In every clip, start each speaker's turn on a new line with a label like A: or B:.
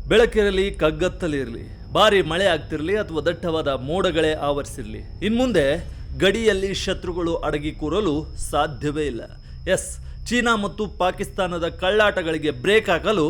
A: ಬೆಳಕಿರಲಿ ಕಗ್ಗತ್ತಲಿರಲಿ, ಭಾರಿ ಮಳೆ ಆಗ್ತಿರಲಿ ಅಥವಾ ದಟ್ಟವಾದ ಮೋಡಗಳೇ ಆವರಿಸಿರಲಿ, ಇನ್ಮುಂದೆ ಗಡಿಯಲ್ಲಿ ಶತ್ರುಗಳು ಅಡಗಿ ಕೂರಲು ಸಾಧ್ಯವೇ ಇಲ್ಲ. ಎಸ್, ಚೀನಾ ಮತ್ತು ಪಾಕಿಸ್ತಾನದ ಕಳ್ಳಾಟಗಳಿಗೆ ಬ್ರೇಕ್ ಹಾಕಲು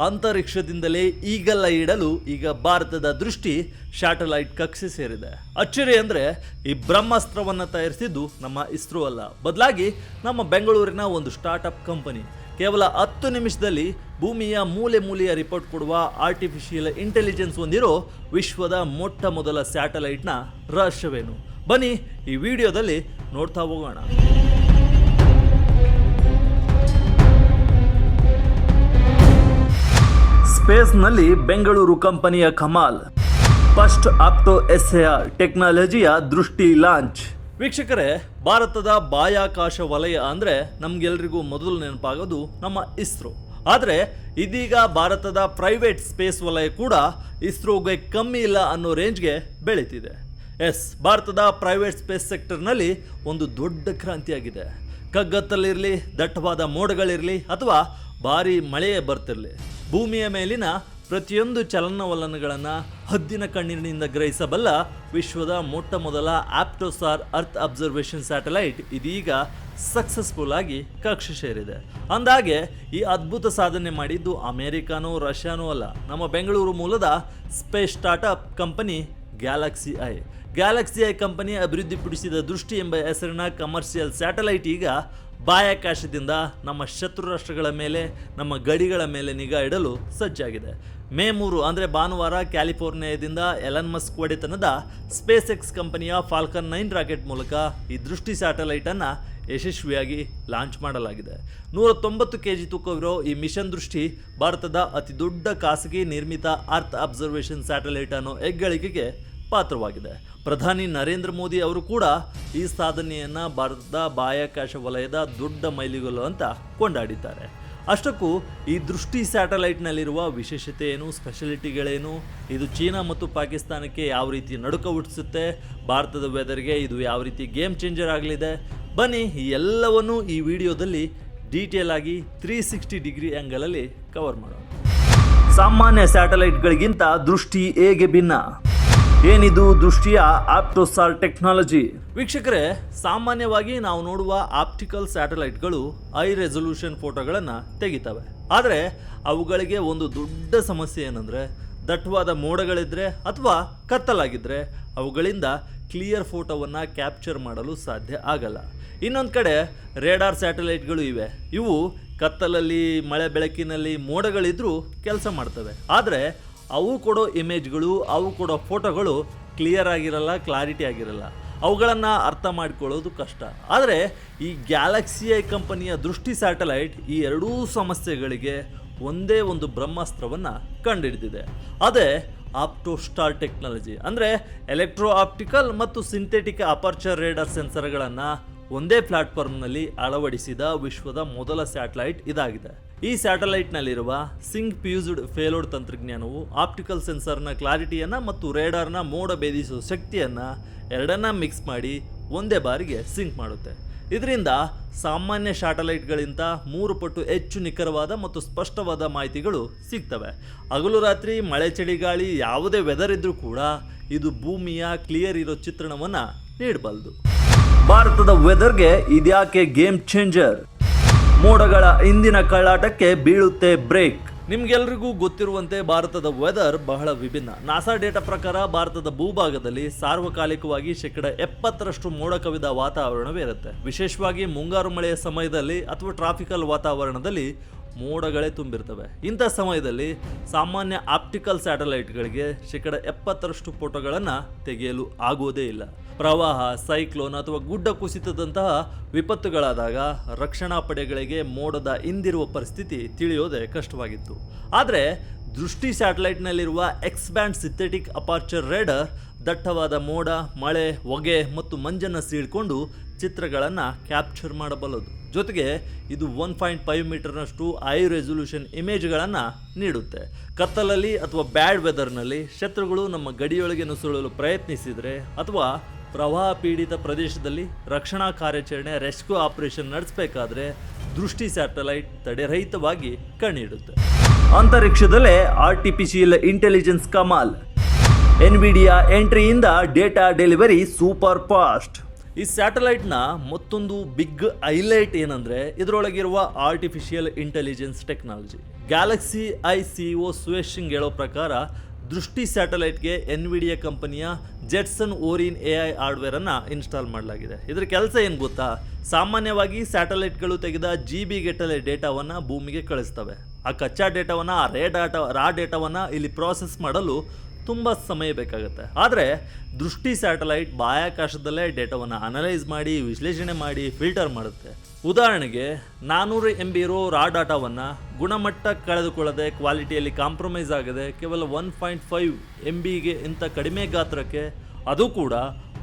A: ಅಂತರಿಕ್ಷದಿಂದಲೇ ಈಗಲ್ಲ ಇಡಲು ಈಗ ಭಾರತದ ದೃಷ್ಟಿ ಸ್ಯಾಟಲೈಟ್ ಕಕ್ಷೆ ಸೇರಿದೆ. ಅಚ್ಚರಿ ಅಂದರೆ ಈ ಬ್ರಹ್ಮಾಸ್ತ್ರವನ್ನು ತಯಾರಿಸಿದ್ದು ನಮ್ಮ ಇಸ್ರೋ ಅಲ್ಲ, ಬದಲಾಗಿ ನಮ್ಮ ಬೆಂಗಳೂರಿನ ಒಂದು ಸ್ಟಾರ್ಟಪ್ ಕಂಪನಿ. ಕೇವಲ 10 ನಿಮಿಷದಲ್ಲಿ ಭೂಮಿಯ ಮೂಲೆ ಮೂಲೆಯ ರಿಪೋರ್ಟ್ ಕೊಡುವ ಆರ್ಟಿಫಿಷಿಯಲ್ ಇಂಟೆಲಿಜೆನ್ಸ್ ಹೊಂದಿರೋ ವಿಶ್ವದ ಮೊಟ್ಟ ಮೊದಲ ಸ್ಯಾಟಲೈಟ್ನ ರಹಸ್ಯವೇನು? ಬನ್ನಿ ಈ ವಿಡಿಯೋದಲ್ಲಿ ನೋಡ್ತಾ ಹೋಗೋಣ. ಸ್ಪೇಸ್ನಲ್ಲಿ ಬೆಂಗಳೂರು ಕಂಪನಿಯ ಕಮಾಲ್, ಫಸ್ಟ್ ಆಪ್ಟೋ SAR ಟೆಕ್ನಾಲಜಿಯ ದೃಷ್ಟಿ ಲಾಂಚ್. ವೀಕ್ಷಕರೇ, ಭಾರತದ ಬಾಹ್ಯಾಕಾಶ ವಲಯ ಅಂದರೆ ನಮಗೆಲ್ಲರಿಗೂ ಮೊದಲು ನೆನಪಾಗೋದು ನಮ್ಮ ಇಸ್ರೋ. ಆದರೆ ಇದೀಗ ಭಾರತದ ಪ್ರೈವೇಟ್ ಸ್ಪೇಸ್ ವಲಯ ಕೂಡ ಇಸ್ರೋಗೆ ಕಮ್ಮಿ ಇಲ್ಲ ಅನ್ನೋ ರೇಂಜ್ಗೆ ಬೆಳೀತಿದೆ. ಎಸ್, ಭಾರತದ ಪ್ರೈವೇಟ್ ಸ್ಪೇಸ್ ಸೆಕ್ಟರ್ನಲ್ಲಿ ಒಂದು ದೊಡ್ಡ ಕ್ರಾಂತಿಯಾಗಿದೆ. ಕಗ್ಗತ್ತಲಿರಲಿ, ದಟ್ಟವಾದ ಮೋಡಗಳಿರಲಿ ಅಥವಾ ಭಾರಿ ಮಳೆಯೇ ಬರ್ತಿರಲಿ, ಭೂಮಿಯ ಮೇಲಿನ ಪ್ರತಿಯೊಂದು ಚಲನವಲನಗಳನ್ನು ಹದ್ದಿನ ಕಣ್ಣಿನಿಂದ ಗ್ರಹಿಸಬಲ್ಲ ವಿಶ್ವದ ಮೊಟ್ಟ ಮೊದಲ ಆಪ್ಟೋಸಾರ್ ಅರ್ತ್ ಅಬ್ಸರ್ವೇಷನ್ ಸ್ಯಾಟಲೈಟ್ ಇದೀಗ ಸಕ್ಸಸ್ಫುಲ್ ಆಗಿ ಕಕ್ಷೆ ಸೇರಿದೆ. ಅಂದಾಗೆ ಈ ಅದ್ಭುತ ಸಾಧನೆ ಮಾಡಿದ್ದು ಅಮೆರಿಕಾನೋ ರಷ್ಯಾನೋ ಅಲ್ಲ, ನಮ್ಮ ಬೆಂಗಳೂರು ಮೂಲದ space startup company Galaxy I company ಅಭಿವೃದ್ಧಿಪಡಿಸಿದ ದೃಷ್ಟಿ ಎಂಬ ಹೆಸರಿನ ಕಮರ್ಷಿಯಲ್ ಸ್ಯಾಟಲೈಟ್ ಈಗ ಬಾಹ್ಯಾಕಾಶದಿಂದ ನಮ್ಮ ಶತ್ರು ರಾಷ್ಟ್ರಗಳ ಮೇಲೆ, ನಮ್ಮ ಗಡಿಗಳ ಮೇಲೆ ನಿಗಾ ಇಡಲು ಸಜ್ಜಾಗಿದೆ. ಮೇ 3 ಅಂದರೆ ಭಾನುವಾರ ಕ್ಯಾಲಿಫೋರ್ನಿಯಾದಿಂದ ಎಲನ್ ಮಸ್ಕ್ ಒಡೆತನದ ಸ್ಪೇಸ್ ಎಕ್ಸ್ ಕಂಪನಿಯ ಫಾಲ್ಕನ್ 9 ರಾಕೆಟ್ ಮೂಲಕ ಈ ದೃಷ್ಟಿ ಸ್ಯಾಟಲೈಟನ್ನು ಯಶಸ್ವಿಯಾಗಿ ಲಾಂಚ್ ಮಾಡಲಾಗಿದೆ. 190 kg ತೂಕವಿರೋ ಈ ಮಿಷನ್ ದೃಷ್ಟಿ ಭಾರತದ ಅತಿ ದೊಡ್ಡ ಖಾಸಗಿ ನಿರ್ಮಿತ ಅರ್ತ್ ಅಬ್ಸರ್ವೇಷನ್ ಸ್ಯಾಟಲೈಟ್ ಅನ್ನೋ ಹೆಗ್ಗಳಿಕೆಗೆ ಪಾತ್ರವಾಗಿದೆ. ಪ್ರಧಾನಿ ನರೇಂದ್ರ ಮೋದಿ ಅವರು ಕೂಡ ಈ ಸಾಧನೆಯನ್ನು ಭಾರತದ ಬಾಹ್ಯಾಕಾಶ ವಲಯದ ದೊಡ್ಡ ಮೈಲಿಗಲ್ಲು ಅಂತ ಕೊಂಡಾಡಿದ್ದಾರೆ. ಅಷ್ಟಕ್ಕೂ ಈ ದೃಷ್ಟಿ ಸ್ಯಾಟಲೈಟ್ನಲ್ಲಿರುವ ವಿಶೇಷತೆ ಏನು, ಸ್ಪೆಷಾಲಿಟಿಗಳೇನು, ಇದು ಚೀನಾ ಮತ್ತು ಪಾಕಿಸ್ತಾನಕ್ಕೆ ಯಾವ ರೀತಿ ನಡುಕ ಹುಟ್ಟಿಸುತ್ತೆ, ಭಾರತದ ವೆದರ್ಗೆ ಇದು ಯಾವ ರೀತಿ ಗೇಮ್ ಚೇಂಜರ್ ಆಗಲಿದೆ, ಬನ್ನಿ ಈ ಎಲ್ಲವನ್ನೂ ಈ ವಿಡಿಯೋದಲ್ಲಿ ಡೀಟೇಲ್ ಆಗಿ 360 ಡಿಗ್ರಿ ಆ್ಯಂಗಲಲ್ಲಿ ಕವರ್ ಮಾಡೋಣ. ಸಾಮಾನ್ಯ ಸ್ಯಾಟಲೈಟ್ಗಳಿಗಿಂತ ದೃಷ್ಟಿ ಹೇಗೆ ಭಿನ್ನ? ಏನಿದು ದೃಷ್ಟಿಯ ಆಪ್ಟೋಸಾರ್ ಟೆಕ್ನಾಲಜಿ? ವೀಕ್ಷಕರೇ, ಸಾಮಾನ್ಯವಾಗಿ ನಾವು ನೋಡುವ ಆಪ್ಟಿಕಲ್ ಸ್ಯಾಟಲೈಟ್ಗಳು ಹೈ ರೆಸೊಲ್ಯೂಷನ್ ಫೋಟೋಗಳನ್ನು ತೆಗಿತವೆ. ಆದರೆ ಅವುಗಳಿಗೆ ಒಂದು ದೊಡ್ಡ ಸಮಸ್ಯೆ ಏನಂದರೆ, ದಟ್ಟವಾದ ಮೋಡಗಳಿದ್ದರೆ ಅಥವಾ ಕತ್ತಲಾಗಿದ್ದರೆ ಅವುಗಳಿಂದ ಕ್ಲಿಯರ್ ಫೋಟೋವನ್ನು ಕ್ಯಾಪ್ಚರ್ ಮಾಡಲು ಸಾಧ್ಯ ಆಗಲ್ಲ. ಇನ್ನೊಂದು ಕಡೆ ರೇಡಾರ್ ಸ್ಯಾಟಲೈಟ್ಗಳು ಇವೆ. ಇವು ಕತ್ತಲಲ್ಲಿ, ಮಳೆ ಬೆಳಕಿನಲ್ಲಿ ಮೋಡಗಳಿದ್ರೂ ಕೆಲಸ ಮಾಡ್ತವೆ. ಆದರೆ ಅವು ಕೊಡೋ ಇಮೇಜ್ಗಳು, ಅವು ಕೊಡೋ ಫೋಟೋಗಳು ಕ್ಲಿಯರ್ ಆಗಿರಲ್ಲ, ಕ್ಲಾರಿಟಿ ಆಗಿರಲ್ಲ. ಅವುಗಳನ್ನು ಅರ್ಥ ಮಾಡಿಕೊಳ್ಳೋದು ಕಷ್ಟ. ಆದರೆ ಈ ಗ್ಯಾಲಕ್ಸಿ ಐ ಕಂಪನಿಯ ದೃಷ್ಟಿ ಸ್ಯಾಟಲೈಟ್ ಈ ಎರಡೂ ಸಮಸ್ಯೆಗಳಿಗೆ ಒಂದೇ ಒಂದು ಬ್ರಹ್ಮಾಸ್ತ್ರವನ್ನು ಕಂಡುಹಿಡಿದಿದೆ. ಅದೇ ಆಪ್ಟೋಸ್ಟಾರ್ ಟೆಕ್ನಾಲಜಿ. ಅಂದರೆ ಎಲೆಕ್ಟ್ರೋ ಆಪ್ಟಿಕಲ್ ಮತ್ತು ಸಿಂಥೆಟಿಕ್ ಅಪರ್ಚರ್ ರೇಡಾರ್ ಸೆನ್ಸರ್ಗಳನ್ನು ಒಂದೇ ಪ್ಲಾಟ್ಫಾರ್ಮ್ನಲ್ಲಿ ಅಳವಡಿಸಿದ ವಿಶ್ವದ ಮೊದಲ ಸ್ಯಾಟಲೈಟ್ ಇದಾಗಿದೆ. ಈ ಸ್ಯಾಟಲೈಟ್ನಲ್ಲಿರುವ ಸಿಂಕ್ ಫ್ಯೂಸ್ಡ್ ಪೇಲೋಡ್ ತಂತ್ರಜ್ಞಾನವು ಆಪ್ಟಿಕಲ್ ಸೆನ್ಸರ್ನ ಕ್ಲಾರಿಟಿಯನ್ನು ಮತ್ತು ರೇಡಾರ್ನ ಮೋಡ ಭೇದಿಸುವ ಶಕ್ತಿಯನ್ನು ಎರಡನ್ನ ಮಿಕ್ಸ್ ಮಾಡಿ ಒಂದೇ ಬಾರಿಗೆ ಸಿಂಕ್ ಮಾಡುತ್ತೆ. ಇದರಿಂದ ಸಾಮಾನ್ಯ ಸ್ಯಾಟಲೈಟ್ಗಳಿಂದ 3 ಪಟ್ಟು ಹೆಚ್ಚು ನಿಖರವಾದ ಮತ್ತು ಸ್ಪಷ್ಟವಾದ ಮಾಹಿತಿಗಳು ಸಿಗ್ತವೆ. ಹಗಲು ರಾತ್ರಿ, ಮಳೆ ಚಳಿಗಾಳಿ, ಯಾವುದೇ ವೆದರ್ ಇದ್ರೂ ಕೂಡ ಇದು ಭೂಮಿಯ ಕ್ಲಿಯರ್ ಇರೋ ಚಿತ್ರಣವನ್ನು ನೀಡಬಲ್ಲದು. ಭಾರತದ ವೆದರ್ಗೆ ಇದ್ಯಾಕೆ ಗೇಮ್ ಚೇಂಜರ್? ಮೋಡಗಳ ಇಂದಿನ ಕಳ್ಳಾಟಕ್ಕೆ ಬೀಳುತ್ತೆ ಬ್ರೇಕ್. ನಿಮ್ಗೆಲ್ರಿಗೂ ಗೊತ್ತಿರುವಂತೆ ಭಾರತದ ವೆದರ್ ಬಹಳ ವಿಭಿನ್ನ. ನಾಸಾ ಡೇಟಾ ಪ್ರಕಾರ ಭಾರತದ ಭೂಭಾಗದಲ್ಲಿ ಸಾರ್ವಕಾಲಿಕವಾಗಿ 70% ಮೋಡ ಕವಿದ ವಾತಾವರಣವಿರುತ್ತೆ. ವಿಶೇಷವಾಗಿ ಮುಂಗಾರು ಮಳೆಯ ಸಮಯದಲ್ಲಿ ಅಥವಾ ಟ್ರಾಫಿಕಲ್ ವಾತಾವರಣದಲ್ಲಿ ಮೋಡಗಳೇ ತುಂಬಿರ್ತವೆ. ಇಂಥ ಸಮಯದಲ್ಲಿ ಸಾಮಾನ್ಯ ಆಪ್ಟಿಕಲ್ ಸ್ಯಾಟಲೈಟ್ಗಳಿಗೆ 70% ಫೋಟೋಗಳನ್ನು ತೆಗೆಯಲು ಆಗುವುದೇ ಇಲ್ಲ. ಪ್ರವಾಹ, ಸೈಕ್ಲೋನ್ ಅಥವಾ ಗುಡ್ಡ ಕುಸಿತದಂತಹ ವಿಪತ್ತುಗಳಾದಾಗ ರಕ್ಷಣಾ ಪಡೆಗಳಿಗೆ ಮೋಡದ ಹಿಂದಿರುವ ಪರಿಸ್ಥಿತಿ ತಿಳಿಯೋದೇ ಕಷ್ಟವಾಗಿತ್ತು. ಆದರೆ ದೃಷ್ಟಿ ಸ್ಯಾಟಲೈಟ್ನಲ್ಲಿರುವ X band synthetic aperture radar ದಟ್ಟವಾದ ಮೋಡ, ಮಳೆ, ಹೊಗೆ ಮತ್ತು ಮಂಜನ್ನು ಸೀಳ್ಕೊಂಡು ಚಿತ್ರಗಳನ್ನು ಕ್ಯಾಪ್ಚರ್ ಮಾಡಬಲ್ಲದು. ಜೊತೆಗೆ ಇದು 1.5 ಮೀಟರ್ನಷ್ಟು ಹೈ ರೆಸೊಲ್ಯೂಷನ್ ಇಮೇಜ್ಗಳನ್ನು ನೀಡುತ್ತೆ. ಕತ್ತಲಲ್ಲಿ ಅಥವಾ ಬ್ಯಾಡ್ ವೆದರ್ನಲ್ಲಿ ಶತ್ರುಗಳು ನಮ್ಮ ಗಡಿಯೊಳಗೆ ನುಸುಳಲು ಪ್ರಯತ್ನಿಸಿದರೆ ಅಥವಾ ಪ್ರವಾಹ ಪೀಡಿತ ಪ್ರದೇಶದಲ್ಲಿ ರಕ್ಷಣಾ ಕಾರ್ಯಾಚರಣೆ ರೆಸ್ಕ್ಯೂ ಆಪರೇಷನ್ ನಡೆಸಬೇಕಾದ್ರೆ ದೃಷ್ಟಿ ಸ್ಯಾಟಲೈಟ್ ತಡೆರಹಿತವಾಗಿ ಕಣ್ಣಿಡುತ್ತೆ. ಅಂತರಿಕ್ಷದಲ್ಲೇ ಆರ್ಟಿಫಿಷಿಯಲ್ ಇಂಟೆಲಿಜೆನ್ಸ್ ಕಮಾಲ್. ಎನ್ವಿಡಿಯಾ ಎಂಟ್ರಿಯಿಂದ ಡೇಟಾ ಡೆಲಿವರಿ ಸೂಪರ್ ಫಾಸ್ಟ್. ಈ ಸ್ಯಾಟಲೈಟ್ನ ಮತ್ತೊಂದು ಬಿಗ್ ಹೈಲೈಟ್ ಏನಂದರೆ ಇದರೊಳಗಿರುವ artificial intelligence technology. GalaxEye CEO Suyash Singh ಹೇಳೋ ಪ್ರಕಾರ ದೃಷ್ಟಿ ಸ್ಯಾಟಲೈಟ್ಗೆ ಎನ್ವಿಡಿಯಾ ಕಂಪನಿಯ ಜೆಟ್ಸನ್ ಓರಿನ್ AI ಹಾರ್ಡ್ವೇರನ್ನು ಇನ್ಸ್ಟಾಲ್ ಮಾಡಲಾಗಿದೆ. ಇದರ ಕೆಲಸ ಏನು ಗೊತ್ತಾ? ಸಾಮಾನ್ಯವಾಗಿ ಸ್ಯಾಟಲೈಟ್ಗಳು ತೆಗೆದ GB ಗಟ್ಟಲೆ ಡೇಟಾವನ್ನು ಭೂಮಿಗೆ ಕಳಿಸ್ತವೆ. ಆ ಕಚ್ಚಾ ಡೇಟಾವನ್ನು, ರಾ ಡೇಟಾವನ್ನು ಇಲ್ಲಿ ಪ್ರಾಸೆಸ್ ಮಾಡಲು ತುಂಬ ಸಮಯ ಬೇಕಾಗುತ್ತೆ. ಆದರೆ ದೃಷ್ಟಿ ಸ್ಯಾಟಲೈಟ್ ಬಾಹ್ಯಾಕಾಶದಲ್ಲೇ ಡೇಟಾವನ್ನು ಅನಲೈಸ್ ಮಾಡಿ, ವಿಶ್ಲೇಷಣೆ ಮಾಡಿ, ಫಿಲ್ಟರ್ ಮಾಡುತ್ತೆ. ಉದಾಹರಣೆಗೆ 400 MB ಇರೋ ರಾ ಡಾಟಾವನ್ನು ಗುಣಮಟ್ಟ ಕಳೆದುಕೊಳ್ಳದೆ, ಕ್ವಾಲಿಟಿಯಲ್ಲಿ ಕಾಂಪ್ರಮೈಸ್ ಆಗದೆ, ಕೇವಲ 1.5 MBಗೆ ಇಂಥ ಕಡಿಮೆ ಗಾತ್ರಕ್ಕೆ, ಅದು ಕೂಡ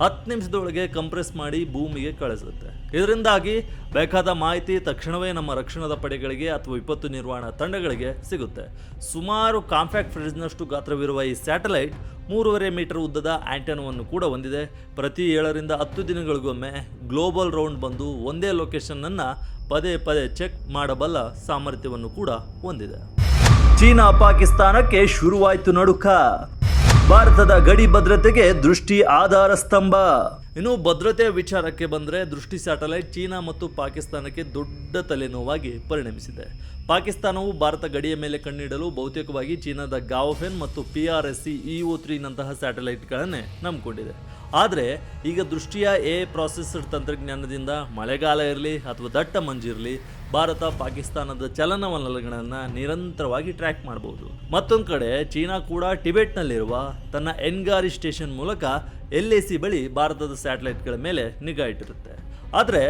A: 10 ನಿಮಿಷದೊಳಗೆ ಕಂಪ್ರೆಸ್ ಮಾಡಿ ಭೂಮಿಗೆ ಕಳಿಸುತ್ತೆ. ಇದರಿಂದಾಗಿ ಬೇಕಾದ ಮಾಹಿತಿ ತಕ್ಷಣವೇ ನಮ್ಮ ರಕ್ಷಣಾ ಪಡೆಗಳಿಗೆ ಅಥವಾ ವಿಪತ್ತು ನಿರ್ವಹಣಾ ತಂಡಗಳಿಗೆ ಸಿಗುತ್ತೆ. ಸುಮಾರು ಕಾಂಪ್ಯಾಕ್ಟ್ ಫ್ರಿಡ್ಜ್ನಷ್ಟು ಗಾತ್ರವಿರುವ ಈ ಸ್ಯಾಟಲೈಟ್ 3.5 ಮೀಟರ್ ಉದ್ದದ ಆ್ಯಂಟೆನಾವನ್ನು ಕೂಡ ಹೊಂದಿದೆ. ಪ್ರತಿ 7 ರಿಂದ 10 ದಿನಗಳಿಗೊಮ್ಮೆ ಗ್ಲೋಬಲ್ ರೌಂಡ್ ಬಂದು ಒಂದೇ ಲೊಕೇಶನ್ನನ್ನು ಪದೇ ಪದೇ ಚೆಕ್ ಮಾಡಬಲ್ಲ ಸಾಮರ್ಥ್ಯವನ್ನು ಕೂಡ ಹೊಂದಿದೆ. ಚೀನಾ ಪಾಕಿಸ್ತಾನಕ್ಕೆ ಶುರುವಾಯಿತು ನಡುಕ. ಭಾರತದ ಗಡಿ ಭದ್ರತೆಗೆ ದೃಷ್ಟಿ ಆಧಾರ ಸ್ತಂಭ. ಇನ್ನು ಭದ್ರತೆಯ ವಿಚಾರಕ್ಕೆ ಬಂದರೆ ದೃಷ್ಟಿ ಸ್ಯಾಟಲೈಟ್ ಚೀನಾ ಮತ್ತು ಪಾಕಿಸ್ತಾನಕ್ಕೆ ದೊಡ್ಡ ತಲೆನೋವಾಗಿ ಪರಿಣಮಿಸಿದೆ. ಪಾಕಿಸ್ತಾನವು ಭಾರತ ಗಡಿಯ ಮೇಲೆ ಕಣ್ಣಿಡಲು ಬಹುತೇಕವಾಗಿ ಚೀನಾದ ಗಾವಫೆನ್ ಮತ್ತು PRSC EO3 ನಂತಹ ಸ್ಯಾಟಲೈಟ್ಗಳನ್ನೇ ನಂಬಿಕೊಂಡಿದೆ. ಆದರೆ ಈಗ ದೃಷ್ಟಿಯ AI ಪ್ರಾಸೆಸರ್ ತಂತ್ರಜ್ಞಾನದಿಂದ ಮಳೆಗಾಲ ಇರಲಿ ಅಥವಾ ದಟ್ಟ ಮಂಜಿರಲಿ ಭಾರತ ಪಾಕಿಸ್ತಾನದ ಚಲನವಲನಗಳನ್ನು ನಿರಂತರವಾಗಿ ಟ್ರ್ಯಾಕ್ ಮಾಡಬಹುದು. ಮತ್ತೊಂದು ಕಡೆ ಚೀನಾ ಕೂಡ ಟಿಬೆಟ್ನಲ್ಲಿರುವ ತನ್ನ ಎನ್ಗಾರಿ ಸ್ಟೇಷನ್ ಮೂಲಕ LAC ಬಳಿ ಭಾರತದ ಸ್ಯಾಟಲೈಟ್ಗಳ ಮೇಲೆ ನಿಗಾ ಇಟ್ಟಿರುತ್ತೆ. ಆದರೆ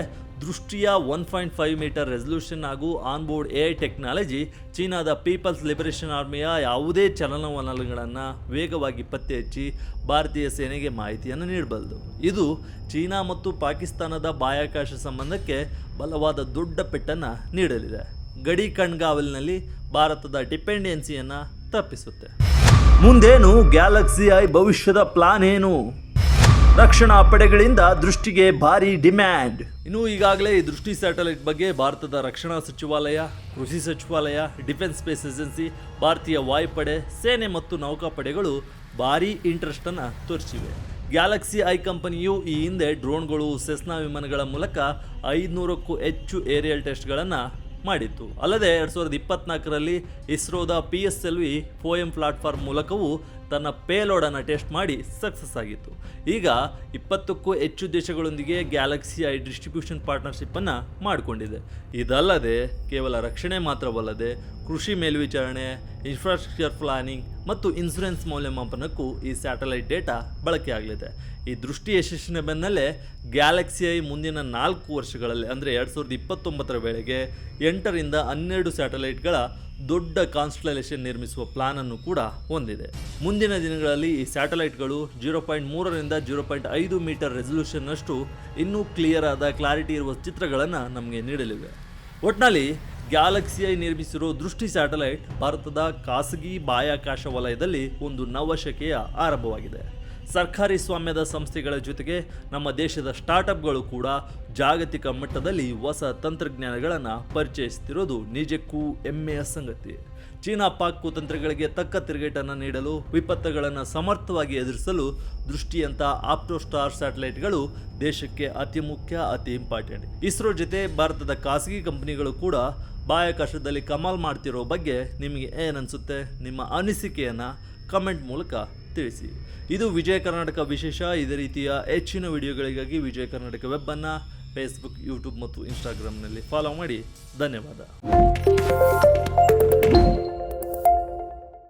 A: ದೃಷ್ಟಿಯ 1.5 ಮೀಟರ್ ರೆಸಲ್ಯೂಷನ್ ಹಾಗೂ ಆನ್ಬೋರ್ಡ್ AI ಟೆಕ್ನಾಲಜಿ ಚೀನಾದ ಪೀಪಲ್ಸ್ ಲಿಬರೇಷನ್ ಆರ್ಮಿಯ ಯಾವುದೇ ಚಲನವಲನಗಳನ್ನು ವೇಗವಾಗಿ ಪತ್ತೆ ಹಚ್ಚಿ ಭಾರತೀಯ ಸೇನೆಗೆ ಮಾಹಿತಿಯನ್ನು ನೀಡಬಲ್ಲದು. ಇದು ಚೀನಾ ಮತ್ತು ಪಾಕಿಸ್ತಾನದ ಬಾಹ್ಯಾಕಾಶ ಸಂಬಂಧಕ್ಕೆ ಬಲವಾದ ದೊಡ್ಡ ಪೆಟ್ಟನ್ನು ನೀಡಲಿದೆ. ಗಡಿ ಕಣ್ಗಾವಲಿನಲ್ಲಿ ಭಾರತದ ಡಿಪೆಂಡೆನ್ಸಿಯನ್ನು ತಪ್ಪಿಸುತ್ತೆ. ಮುಂದೇನು ಗ್ಯಾಲಕ್ಸಿ ಐ ಭವಿಷ್ಯದ ಪ್ಲಾನ್ ಏನು? ರಕ್ಷಣಾ ಪಡೆಗಳಿಂದ ದೃಷ್ಟಿಗೆ ಭಾರಿ ಡಿಮ್ಯಾಂಡ್. ಇನ್ನು ಈಗಾಗಲೇ ಈ ದೃಷ್ಟಿ ಸ್ಯಾಟಲೈಟ್ ಬಗ್ಗೆ ಭಾರತದ ರಕ್ಷಣಾ ಸಚಿವಾಲಯ, ಕೃಷಿ ಸಚಿವಾಲಯ, ಡಿಫೆನ್ಸ್ ಸ್ಪೇಸ್ ಏಜೆನ್ಸಿ, ಭಾರತೀಯ ವಾಯುಪಡೆ, ಸೇನೆ ಮತ್ತು ನೌಕಾಪಡೆಗಳು ಭಾರಿ ಇಂಟ್ರೆಸ್ಟನ್ನು ತೋರಿಸಿವೆ. ಗ್ಯಾಲಕ್ಸಿ ಐ ಕಂಪನಿಯು ಈ ಹಿಂದೆ ಡ್ರೋನ್ಗಳು, ಸೆಸ್ನಾ ವಿಮಾನಗಳ ಮೂಲಕ 500ಕ್ಕೂ ಹೆಚ್ಚು ಏರಿಯಲ್ ಟೆಸ್ಟ್ಗಳನ್ನು ಮಾಡಿತ್ತು. ಅಲ್ಲದೆ 2024ರಲ್ಲಿ ಇಸ್ರೋದ PSLV FOEM ಪ್ಲಾಟ್ಫಾರ್ಮ್ ಮೂಲಕವೂ ತನ್ನ ಪೇಲೋಡನ್ನು ಟೆಸ್ಟ್ ಮಾಡಿ ಸಕ್ಸಸ್ ಆಗಿತ್ತು. ಈಗ 20ಕ್ಕೂ ಹೆಚ್ಚು ದೇಶಗಳೊಂದಿಗೆ ಗ್ಯಾಲಕ್ಸಿ ಐ ಡಿಸ್ಟ್ರಿಬ್ಯೂಷನ್ ಪಾರ್ಟ್ನರ್ಶಿಪ್ಪನ್ನು ಮಾಡಿಕೊಂಡಿದೆ. ಇದಲ್ಲದೆ ಕೇವಲ ರಕ್ಷಣೆ ಮಾತ್ರವಲ್ಲದೆ ಕೃಷಿ ಮೇಲ್ವಿಚಾರಣೆ, ಇನ್ಫ್ರಾಸ್ಟ್ರಕ್ಚರ್ ಪ್ಲಾನಿಂಗ್ ಮತ್ತು ಇನ್ಸೂರೆನ್ಸ್ ಮೌಲ್ಯಮಾಪನಕ್ಕೂ ಈ ಸ್ಯಾಟಲೈಟ್ ಡೇಟಾ ಬಳಕೆಯಾಗಲಿದೆ. ಈ ದೃಷ್ಟಿ ಯಶಸ್ಸಿನ ಬೆನ್ನಲ್ಲೇ ಗ್ಯಾಲಕ್ಸಿ ಐ ಮುಂದಿನ 4 ವರ್ಷಗಳಲ್ಲಿ ಅಂದರೆ 2029ರ ವೇಳೆಗೆ 8 ರಿಂದ 12 ಸ್ಯಾಟಲೈಟ್ಗಳ ದೊಡ್ಡ ಕಾನ್ಸ್ಟಲೇಷನ್ ನಿರ್ಮಿಸುವ ಪ್ಲಾನನ್ನು ಕೂಡ ಹೊಂದಿದೆ. ಮುಂದಿನ ದಿನಗಳಲ್ಲಿ ಈ ಸ್ಯಾಟಲೈಟ್ಗಳು 0.3 ರಿಂದ 0.5 ಮೀಟರ್ ರೆಸಲ್ಯೂಷನ್ನಷ್ಟು ಇನ್ನೂ ಕ್ಲಿಯರ್ ಆದ ಕ್ಲಾರಿಟಿ ಇರುವ ಚಿತ್ರಗಳನ್ನು ನಮಗೆ ನೀಡಲಿವೆ. ಒಟ್ಟಿನಲ್ಲಿ ಗ್ಯಾಲಕ್ಸಿ ಐ ನಿರ್ಮಿಸಿರೋ ದೃಷ್ಟಿ ಸ್ಯಾಟಲೈಟ್ ಭಾರತದ ಖಾಸಗಿ ಬಾಹ್ಯಾಕಾಶ ವಲಯದಲ್ಲಿ ಒಂದು ನವಶಕೆಯ ಆರಂಭವಾಗಿದೆ. ಸರ್ಕಾರಿ ಸ್ವಾಮ್ಯದ ಸಂಸ್ಥೆಗಳ ಜೊತೆಗೆ ನಮ್ಮ ದೇಶದ ಸ್ಟಾರ್ಟಪ್ಗಳು ಕೂಡ ಜಾಗತಿಕ ಮಟ್ಟದಲ್ಲಿ ಹೊಸ ತಂತ್ರಜ್ಞಾನಗಳನ್ನು ಪರಿಚಯಿಸುತ್ತಿರೋದು ನಿಜಕ್ಕೂ ಹೆಮ್ಮೆಯ ಸಂಗತಿ. ಚೀನಾ ಪಾಕ್ ಕುತಂತ್ರಗಳಿಗೆ ತಕ್ಕ ತಿರುಗೇಟನ್ನು ನೀಡಲು, ವಿಪತ್ತುಗಳನ್ನು ಸಮರ್ಥವಾಗಿ ಎದುರಿಸಲು ದೃಷ್ಟಿಯಂಥ ಆಪ್ಟೋಸ್ಟಾರ್ ಸ್ಯಾಟಲೈಟ್ಗಳು ದೇಶಕ್ಕೆ ಅತಿ ಮುಖ್ಯ, ಅತಿ ಇಂಪಾರ್ಟೆಂಟ್. ಇಸ್ರೋ ಜೊತೆ ಭಾರತದ ಖಾಸಗಿ ಕಂಪನಿಗಳು ಕೂಡ ಬಾಹ್ಯಾಕಾಶದಲ್ಲಿ ಕಮಾಲ್ ಮಾಡ್ತಿರೋ ಬಗ್ಗೆ ನಿಮಗೆ ಏನನ್ಸುತ್ತೆ? ನಿಮ್ಮ ಅನಿಸಿಕೆಯನ್ನು ಕಮೆಂಟ್ ಮೂಲಕ ತಿಳಿಸಿ. ಇದು ವಿಜಯ ಕರ್ನಾಟಕ ವಿಶೇಷ. ಇದೇ ರೀತಿಯ ಹೆಚ್ಚಿನ ವಿಡಿಯೋಗಳಿಗಾಗಿ ವಿಜಯ ಕರ್ನಾಟಕ ವೆಬ್ಬನ್ನು ಫೇಸ್ಬುಕ್, ಯೂಟ್ಯೂಬ್ ಮತ್ತು ಇನ್ಸ್ಟಾಗ್ರಾಮ್ನಲ್ಲಿ ಫಾಲೋ ಮಾಡಿ. ಧನ್ಯವಾದ.